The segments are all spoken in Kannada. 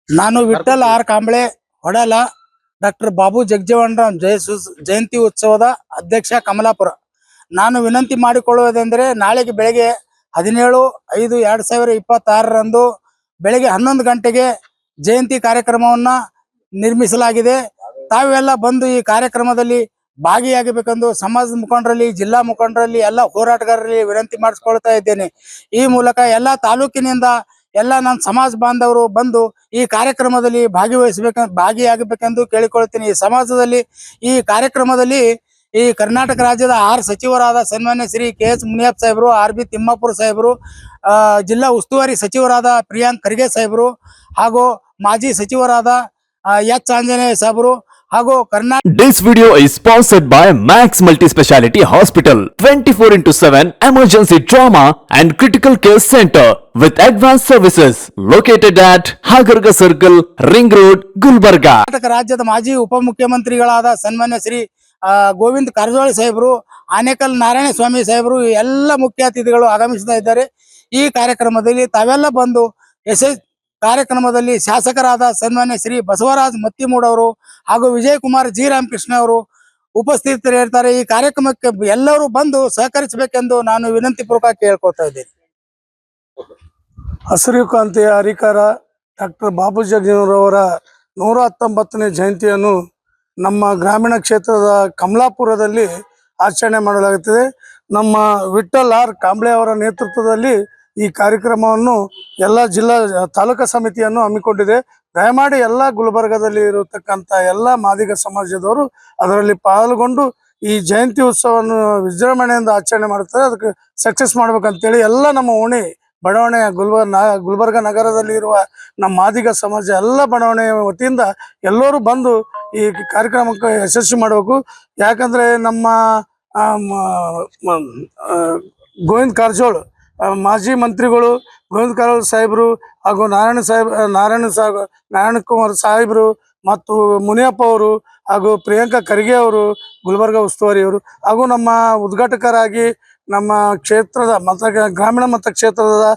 ನಾನು ವಿಠ್ಠಲ್ ಆರ್ ಕಾಂಬಳೆ ಹೊಡಲ ಡಾಕ್ಟರ್ ಬಾಬು ಜಗಜೀವನರಾಮ್ ಜಯಂತಿ ಉತ್ಸವದ ಅಧ್ಯಕ್ಷ ಕಮಲಾಪುರ. ನಾನು ವಿನಂತಿ ಮಾಡಿಕೊಳ್ಳುವುದೆಂದರೆ ನಾಳೆಗೆ ಬೆಳಗ್ಗೆ 17/5/2026 ಬೆಳಗ್ಗೆ 11 ಗಂಟೆಗೆ ಜಯಂತಿ ಕಾರ್ಯಕ್ರಮವನ್ನ ನಿರ್ಮಿಸಲಾಗಿದೆ. ತಾವೆಲ್ಲ ಬಂದು ಈ ಕಾರ್ಯಕ್ರಮದಲ್ಲಿ ಭಾಗಿಯಾಗಬೇಕೆಂದು ಸಮಾಜದ ಮುಖಂಡರಲ್ಲಿ, ಜಿಲ್ಲಾ ಮುಖಂಡರಲ್ಲಿ, ಎಲ್ಲ ಹೋರಾಟಗಾರರಲ್ಲಿ ವಿನಂತಿ ಮಾಡಿಸಿಕೊಳ್ತಾ ಇದ್ದೇನೆ. ಈ ಮೂಲಕ ಎಲ್ಲ ತಾಲೂಕಿನಿಂದ ಎಲ್ಲ ನನ್ನ ಸಮಾಜ ಬಾಂಧವರು ಬಂದು ಈ ಕಾರ್ಯಕ್ರಮದಲ್ಲಿ ಭಾಗಿಯಾಗಬೇಕೆಂದು ಕೇಳಿಕೊಳ್ಳುತ್ತೇನೆ. ಈ ಸಮಾಜದಲ್ಲಿ ಈ ಕಾರ್ಯಕ್ರಮದಲ್ಲಿ ಈ ಕರ್ನಾಟಕ ರಾಜ್ಯದ 6 ಸಚಿವರಾದ ಸನ್ಮಾನ್ಯ ಶ್ರೀ KH ಮುನಿಯಪ್ಪ ಸಾಹೇಬರು, RB ತಿಮ್ಮಾಪುರ ಸಾಹೇಬರು, ಜಿಲ್ಲಾ ಉಸ್ತುವಾರಿ ಸಚಿವರಾದ ಪ್ರಿಯಾಂಕ್ ಖರ್ಗೆ ಸಾಹೇಬರು, ಹಾಗೂ ಮಾಜಿ ಸಚಿವರಾದ H ಆಂಜನೇಯ ಸಾಹೇಬರು, ಹಾಗೂ Karnataka. This video is sponsored by Max Multi Speciality Hospital, 24/7 emergency trauma and critical care center with advanced services located at Hagarga Circle, Ring Road, Gulbarga. Karnataka ರಾಜ್ಯದ ಮಾಜಿ ಉಪಮುಖ್ಯಮಂತ್ರಿಗಳಾದ ಸನ್ಮಾನ್ಯ ಶ್ರೀ ಗೋವಿಂದ ಕಾರಜೋಳ ಸಾಹೇಬರು, ಆನೇಕಲ್ ನಾರಾಯಣ ಸ್ವಾಮಿ ಸಾಹೇಬರು ಎಲ್ಲ ಮುಖ್ಯ ಅತಿಥಿಗಳು ಆಗಮಿಸ್ತಾ ಇದ್ದಾರೆ. ಈ ಕಾರ್ಯಕ್ರಮದಲ್ಲಿ ತಾವೆಲ್ಲ ಬಂದು ಕಾರ್ಯಕ್ರಮದಲ್ಲಿ ಶಾಸಕರಾದ ಸನ್ಮಾನ್ಯ ಶ್ರೀ ಬಸವರಾಜ್ ಮತ್ತಿಮೂಡ್ ಅವರು ಹಾಗೂ ವಿಜಯಕುಮಾರ್ ಜಿ ರಾಮಕೃಷ್ಣ ಅವರು ಉಪಸ್ಥಿತರಿರ್ತಾರೆ. ಈ ಕಾರ್ಯಕ್ರಮಕ್ಕೆ ಎಲ್ಲರೂ ಬಂದು ಸಹಕರಿಸಬೇಕೆಂದು ನಾನು ವಿನಂತಿ ಪೂರ್ವಕ ಕೇಳ್ಕೊಳ್ತಾ ಇದ್ದೇನೆ. ಹಸಿರು ಕ್ರಾಂತಿಯ ಹರಿಕಾರ ಡಾಕ್ಟರ್ ಬಾಬು ಜಗಜೀವನರವರ 119ನೇ ಜಯಂತಿಯನ್ನು ನಮ್ಮ ಗ್ರಾಮೀಣ ಕ್ಷೇತ್ರದ ಕಮಲಾಪುರದಲ್ಲಿ ಆಚರಣೆ ಮಾಡಲಾಗುತ್ತದೆ. ನಮ್ಮ ವಿಠ್ಠಲ್ ಆರ್ ಕಾಂಬಳೆ ಅವರ ನೇತೃತ್ವದಲ್ಲಿ ಈ ಕಾರ್ಯಕ್ರಮವನ್ನು ಎಲ್ಲ ಜಿಲ್ಲಾ ತಾಲೂಕಾ ಸಮಿತಿಯನ್ನು ಹಮ್ಮಿಕೊಂಡಿದೆ. ದಯಮಾಡಿ ಎಲ್ಲ ಗುಲ್ಬರ್ಗದಲ್ಲಿ ಇರತಕ್ಕಂಥ ಎಲ್ಲ ಮಾದಿಗ ಸಮಾಜದವರು ಅದರಲ್ಲಿ ಪಾಲ್ಗೊಂಡು ಈ ಜಯಂತಿ ಉತ್ಸವವನ್ನು ವಿಜೃಂಭಣೆಯಿಂದ ಆಚರಣೆ ಮಾಡುತ್ತಾರೆ. ಅದಕ್ಕೆ ಸಕ್ಸಸ್ ಮಾಡ್ಬೇಕಂತೇಳಿ ಎಲ್ಲ ನಮ್ಮ ಓಣಿ ಬಡಾವಣೆಯ ಗುಲ್ಬರ್ಗ ನಗರದಲ್ಲಿ ಇರುವ ನಮ್ಮ ಮಾದಿಗ ಸಮಾಜ ಎಲ್ಲ ಬಡಾವಣೆಯ ವತಿಯಿಂದ ಎಲ್ಲರೂ ಬಂದು ಈ ಕಾರ್ಯಕ್ರಮಕ್ಕೆ ಯಶಸ್ವಿ ಮಾಡಬೇಕು. ಯಾಕಂದ್ರೆ ನಮ್ಮ ಗೋವಿಂದ ಕಾರಜೋಳ ಮಾಜಿ ಮಂತ್ರಿಗಳು, ಗೋವಿಂದ ಕಾರಜೋಳ ಸಾಹೇಬರು ಹಾಗೂ ನಾರಾಯಣ ಕುಮಾರ್ ಸಾಹೇಬರು ಮತ್ತು ಮುನಿಯಪ್ಪ ಅವರು ಹಾಗೂ ಪ್ರಿಯಾಂಕಾ ಖರ್ಗೆ ಅವರು, ಗುಲ್ಬರ್ಗ ಉಸ್ತುವಾರಿಯವರು, ಹಾಗೂ ನಮ್ಮ ಉದ್ಘಾಟಕರಾಗಿ ನಮ್ಮ ಕ್ಷೇತ್ರದ ಗ್ರಾಮೀಣ ಮತಕ್ಷೇತ್ರದ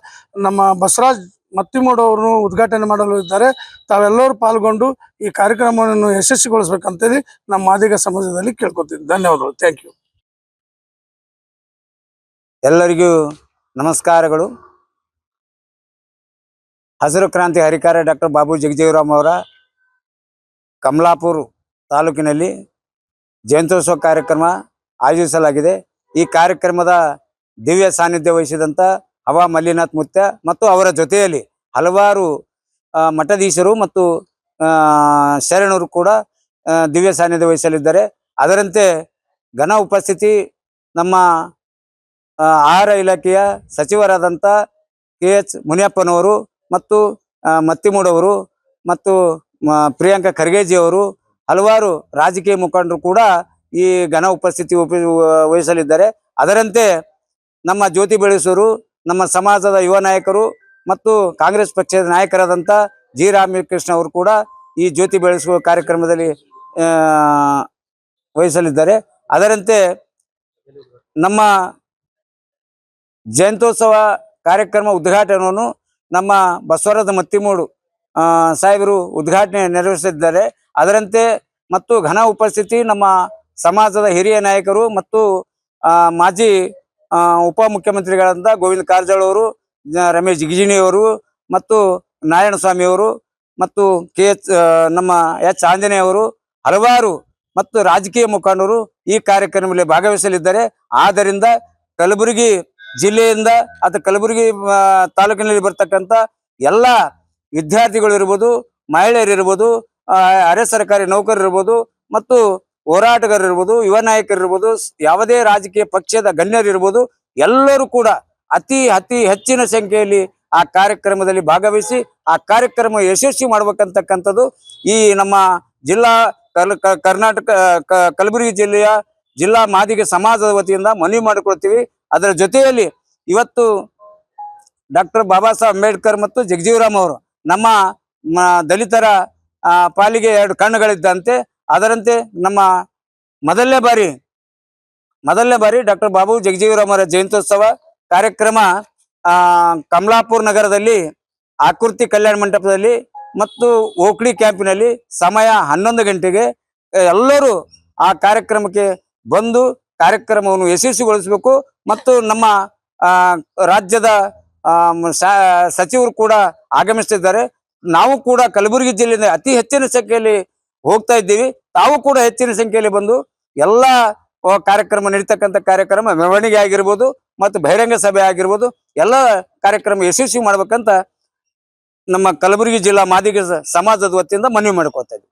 ನಮ್ಮ ಬಸವರಾಜ್ ಮತ್ತಿಮೂಡ್ ಅವರನ್ನು ಉದ್ಘಾಟನೆ ಮಾಡಲು ಇದ್ದಾರೆ. ತಾವೆಲ್ಲರೂ ಪಾಲ್ಗೊಂಡು ಈ ಕಾರ್ಯಕ್ರಮವನ್ನು ಯಶಸ್ವಿಗೊಳಿಸ್ಬೇಕಂತೇಳಿ ನಮ್ಮ ಮಾದಿಗ ಸಮಾಜದಲ್ಲಿ ಕೇಳ್ಕೊತೀನಿ. ಧನ್ಯವಾದಗಳು. Thank you. ಎಲ್ಲರಿಗೂ ನಮಸ್ಕಾರಗಳು. ಹಸಿರು ಕ್ರಾಂತಿ ಹರಿಕಾರ ಡಾಕ್ಟರ್ ಬಾಬು ಜಗಜೀವನರಾಮ್ ಅವರ ಕಮಲಾಪುರ ತಾಲೂಕಿನಲ್ಲಿ ಜಯಂತ್ಯೋತ್ಸವ ಕಾರ್ಯಕ್ರಮ ಆಯೋಜಿಸಲಾಗಿದೆ. ಈ ಕಾರ್ಯಕ್ರಮದ ದಿವ್ಯ ಸಾನ್ನಿಧ್ಯ ವಹಿಸಿದಂಥ ಹವಾ ಮಲ್ಲಿನಾಥ್ ಮುತ್ಯ ಮತ್ತು ಅವರ ಜೊತೆಯಲ್ಲಿ ಹಲವಾರು ಮಠಾಧೀಶರು ಮತ್ತು ಶರಣರು ಕೂಡ ದಿವ್ಯ ಸಾನ್ನಿಧ್ಯ ವಹಿಸಲಿದ್ದಾರೆ. ಅದರಂತೆ ಘನ ಉಪಸ್ಥಿತಿ ನಮ್ಮ ಆಹಾರ ಇಲಾಖೆಯ ಸಚಿವರಾದಂಥ KH ಮುನಿಯಪ್ಪನವರು ಮತ್ತು ಮತ್ತಿಮೂಡವರು ಮತ್ತು ಪ್ರಿಯಾಂಕಾ ಖರ್ಗೆಜಿಯವರು, ಹಲವಾರು ರಾಜಕೀಯ ಮುಖಂಡರು ಕೂಡ ಈ ಘನ ಉಪಸ್ಥಿತಿ ವಹಿಸಲಿದ್ದಾರೆ. ಅದರಂತೆ ನಮ್ಮ ಜ್ಯೋತಿ ಬೆಳೆಸೂರು, ನಮ್ಮ ಸಮಾಜದ ಯುವ ನಾಯಕರು ಮತ್ತು ಕಾಂಗ್ರೆಸ್ ಪಕ್ಷದ ನಾಯಕರಾದಂಥ ಜಿ ರಾಮಕೃಷ್ಣ ಅವರು ಕೂಡ ಈ ಜ್ಯೋತಿ ಬೆಳೆಸುವ ಕಾರ್ಯಕ್ರಮದಲ್ಲಿ ವಹಿಸಲಿದ್ದಾರೆ. ಅದರಂತೆ ನಮ್ಮ ಜಯಂತ್ಯೋತ್ಸವ ಕಾರ್ಯಕ್ರಮ ಉದ್ಘಾಟನೆಯನ್ನು ನಮ್ಮ ಬಸವರಾಜ ಮತ್ತಿಮೂಡು ಸಾಹೇಬರು ಉದ್ಘಾಟನೆ ನೆರವೇರಿಸಿದ್ದಾರೆ. ಅದರಂತೆ ಮತ್ತು ಘನ ಉಪಸ್ಥಿತಿ ನಮ್ಮ ಸಮಾಜದ ಹಿರಿಯ ನಾಯಕರು ಮತ್ತು ಮಾಜಿ ಉಪಮುಖ್ಯಮಂತ್ರಿಗಳಾದಂಥ ಗೋವಿಂದ ಕಾರಜೋಳ ಅವರು, ರಮೇಶ್ ಜಿಗಜಿಣಿಯವರು ಮತ್ತು ನಾರಾಯಣ ಸ್ವಾಮಿಯವರು ಮತ್ತು ನಮ್ಮ H ಆಂಜನೇಯ ಅವರು, ಹಲವಾರು ಮತ್ತು ರಾಜಕೀಯ ಮುಖಂಡರು ಈ ಕಾರ್ಯಕ್ರಮದಲ್ಲಿ ಭಾಗವಹಿಸಲಿದ್ದಾರೆ. ಆದ್ದರಿಂದ ಕಲಬುರಗಿ ಜಿಲ್ಲೆಯಿಂದ ಅಥವಾ ಕಲಬುರಗಿ ತಾಲೂಕಿನಲ್ಲಿ ಬರ್ತಕ್ಕಂಥ ಎಲ್ಲ ವಿದ್ಯಾರ್ಥಿಗಳು ಇರ್ಬೋದು, ಮಹಿಳೆಯರು ಇರ್ಬೋದು, ಅರೆ ಸರ್ಕಾರಿ ನೌಕರರು ಇರ್ಬೋದು ಮತ್ತು ಹೋರಾಟಗಾರರು ಇರ್ಬೋದು, ಯುವ ನಾಯಕರು ಇರ್ಬೋದು, ಯಾವುದೇ ರಾಜಕೀಯ ಪಕ್ಷದ ಗಣ್ಯರು ಇರ್ಬೋದು, ಎಲ್ಲರೂ ಕೂಡ ಅತಿ ಹೆಚ್ಚಿನ ಸಂಖ್ಯೆಯಲ್ಲಿ ಆ ಕಾರ್ಯಕ್ರಮದಲ್ಲಿ ಭಾಗವಹಿಸಿ ಆ ಕಾರ್ಯಕ್ರಮ ಯಶಸ್ವಿ ಮಾಡ್ಬೇಕಂತಕ್ಕಂಥದ್ದು ಈ ನಮ್ಮ ಜಿಲ್ಲಾ ಕರ್ನಾಟಕ ಕಲಬುರಗಿ ಜಿಲ್ಲೆಯ ಜಿಲ್ಲಾ ಮಾದಿಗ ಸಮಾಜದ ವತಿಯಿಂದ ಮನವಿ ಮಾಡಿಕೊಳ್ತೀವಿ. ಅದರ ಜೊತೆಯಲ್ಲಿ ಇವತ್ತು ಡಾಕ್ಟರ್ ಬಾಬಾ ಸಾಹೇಬ್ ಅಂಬೇಡ್ಕರ್ ಮತ್ತು ಜಗಜೀವನರಾಮ್ ಅವರು ನಮ್ಮ ದಲಿತರ ಪಾಲಿಗೆ 2 ಕಣ್ಣುಗಳಿದ್ದಂತೆ. ಅದರಂತೆ ನಮ್ಮ ಮೊದಲನೇ ಬಾರಿ ಡಾಕ್ಟರ್ ಬಾಬು ಜಗಜೀವನರಾಮ್ ಅವರ ಜಯಂತ್ಯೋತ್ಸವ ಕಾರ್ಯಕ್ರಮ ಕಮಲಾಪುರ ನಗರದಲ್ಲಿ ಆಕೃತಿ ಕಲ್ಯಾಣ ಮಂಟಪದಲ್ಲಿ ಮತ್ತು ಓಕ್ಳಿ ಕ್ಯಾಂಪಿನಲ್ಲಿ ಸಮಯ 11 ಗಂಟೆಗೆ ಎಲ್ಲರೂ ಆ ಕಾರ್ಯಕ್ರಮಕ್ಕೆ ಬಂದು ಕಾರ್ಯಕ್ರಮವನ್ನು ಯಶಸ್ವಿಗೊಳಿಸಬೇಕು. ಮತ್ತು ನಮ್ಮ ರಾಜ್ಯದ ಸಚಿವರು ಕೂಡ ಆಗಮಿಸುತ್ತಿದ್ದಾರೆ. ನಾವು ಕೂಡ ಕಲಬುರಗಿ ಜಿಲ್ಲೆಯಿಂದ ಅತಿ ಹೆಚ್ಚಿನ ಸಂಖ್ಯೆಯಲ್ಲಿ ಹೋಗ್ತಾ ಇದ್ದೀವಿ. ತಾವು ಕೂಡ ಹೆಚ್ಚಿನ ಸಂಖ್ಯೆಯಲ್ಲಿ ಬಂದು ಎಲ್ಲ ಕಾರ್ಯಕ್ರಮ ನಡೀತಕ್ಕಂಥ ಕಾರ್ಯಕ್ರಮ ಮೆರವಣಿಗೆ ಆಗಿರ್ಬೋದು ಮತ್ತು ಬಹಿರಂಗ ಸಭೆ ಆಗಿರ್ಬೋದು ಎಲ್ಲ ಕಾರ್ಯಕ್ರಮ ಯಶಸ್ವಿ ಮಾಡ್ಬೇಕಂತ ನಮ್ಮ ಕಲಬುರಗಿ ಜಿಲ್ಲಾ ಮಾದಿಗ ಸಮಾಜದ ವತಿಯಿಂದ ಮನವಿ ಮಾಡ್ಕೊತಾ ಇದ್ದೀವಿ.